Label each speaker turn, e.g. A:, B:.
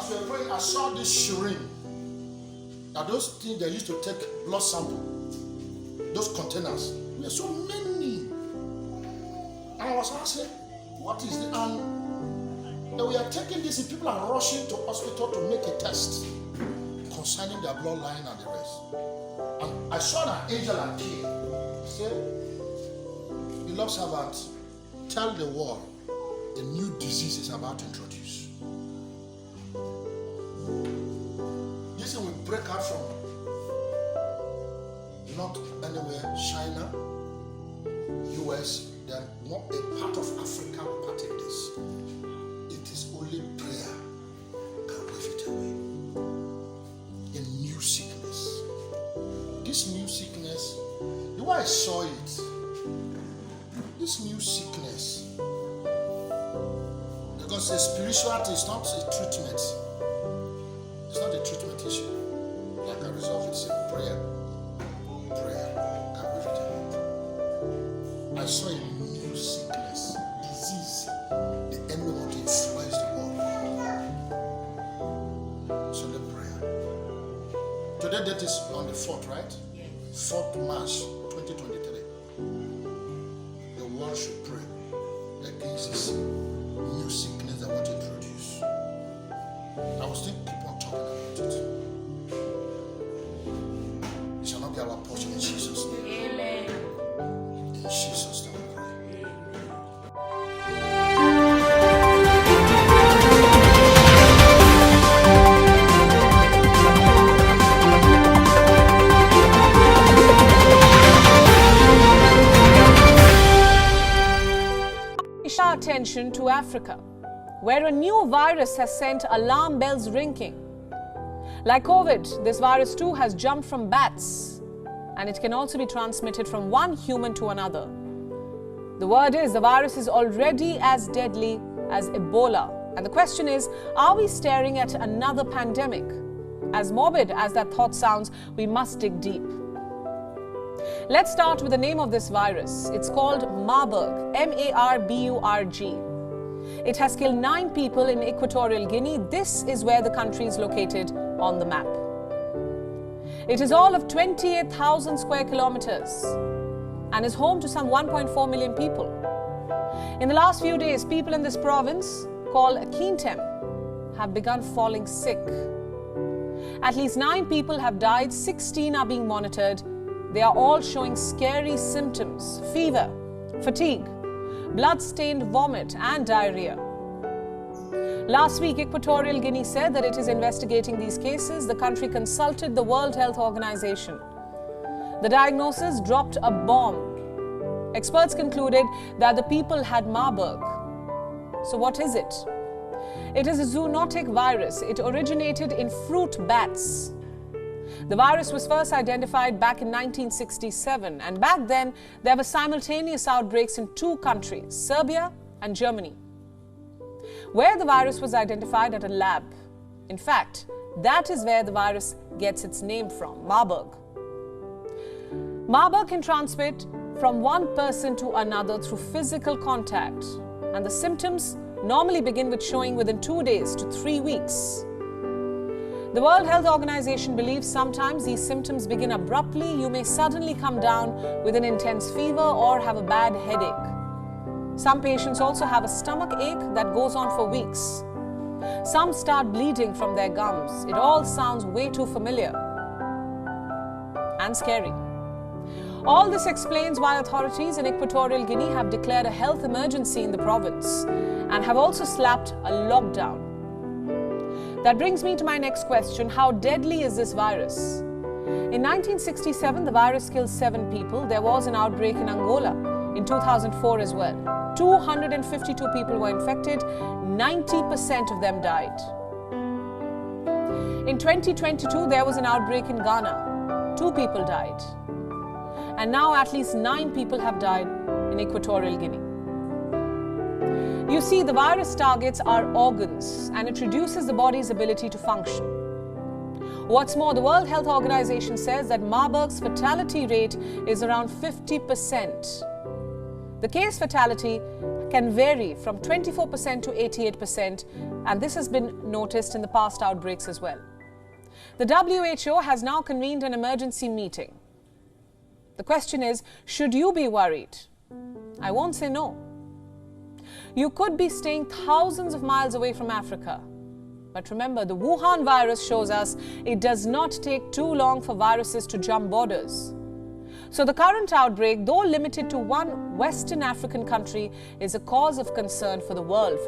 A: As we were praying, I saw this syringe. Now those things they used to take blood sample, those containers. There were so many. And I was asking, what is the and we are taking this and people are rushing to hospital to make a test concerning their bloodline and the rest. And I saw an angel appear. He said, beloved servant, tell the world a new disease is about to introduce. This will break out from not anywhere, China, US, then a part of Africa will partake this. It is only prayer can wave it away. A new sickness. This new sickness, the way I saw it, this new sickness, because the spirituality is not a treatment. It's not a treatment issue. Like I resolve it, say prayer. Prayer can wave it away. I saw a new sickness, disease. The enemy want to influence the world. So the prayer. Today that is on the 4th, right? 4th March 2023. The world should pray against this new sickness that want to introduce. I was thinking, keep on talking about it. It shall not be our portion in Jesus' name.
B: Amen.
A: In Jesus' name we pray.
B: Our attention to Africa, where a new virus has sent alarm bells ringing. Like COVID, this virus too has jumped from bats, and it can also be transmitted from one human to another. The word is the virus is already as deadly as Ebola. And the question is, are we staring at another pandemic? As morbid as that thought sounds, we must dig deep. Let's start with the name of this virus. It's called Marburg, M-A-R-B-U-R-G. It has killed 9 people in Equatorial Guinea. This is where the country is located on the map. It is all of 28,000 square kilometers and is home to some 1.4 million people. In the last few days, people in this province, called Kintem, have begun falling sick. At least 9 people have died, 16 are being monitored. They are all showing scary symptoms: fever, fatigue, blood-stained vomit and diarrhea. Last week, Equatorial Guinea said that it is investigating these cases. The country consulted the World Health Organization. The diagnosis dropped a bomb. Experts concluded that the people had Marburg. So what is it? It is a zoonotic virus. It originated in fruit bats. The virus was first identified back in 1967, and back then there were simultaneous outbreaks in 2 countries, Serbia and Germany, where the virus was identified at a lab. In fact, that is where the virus gets its name from, Marburg. Marburg can transmit from one person to another through physical contact, and the symptoms normally begin with showing within 2 days to 3 weeks. The World Health Organization believes sometimes these symptoms begin abruptly. You may suddenly come down with an intense fever or have a bad headache. Some patients also have a stomach ache that goes on for weeks. Some start bleeding from their gums. It all sounds way too familiar and scary. All this explains why authorities in Equatorial Guinea have declared a health emergency in the province and have also slapped a lockdown. That brings me to my next question. How deadly is this virus? In 1967, the virus killed 7 people. There was an outbreak in Angola in 2004 as well. 252 people were infected. 90% of them died. In 2022, there was an outbreak in Ghana. 2 people died. And now at least 9 people have died in Equatorial Guinea. You see, the virus targets our organs and it reduces the body's ability to function. What's more, the World Health Organization says that Marburg's fatality rate is around 50%. The case fatality can vary from 24% to 88%, and this has been noticed in the past outbreaks as well. The WHO has now convened an emergency meeting. The question is, should you be worried? I won't say no. You could be staying thousands of miles away from Africa. But remember, the Wuhan virus shows us it does not take too long for viruses to jump borders. So the current outbreak, though limited to one Western African country, is a cause of concern for the world.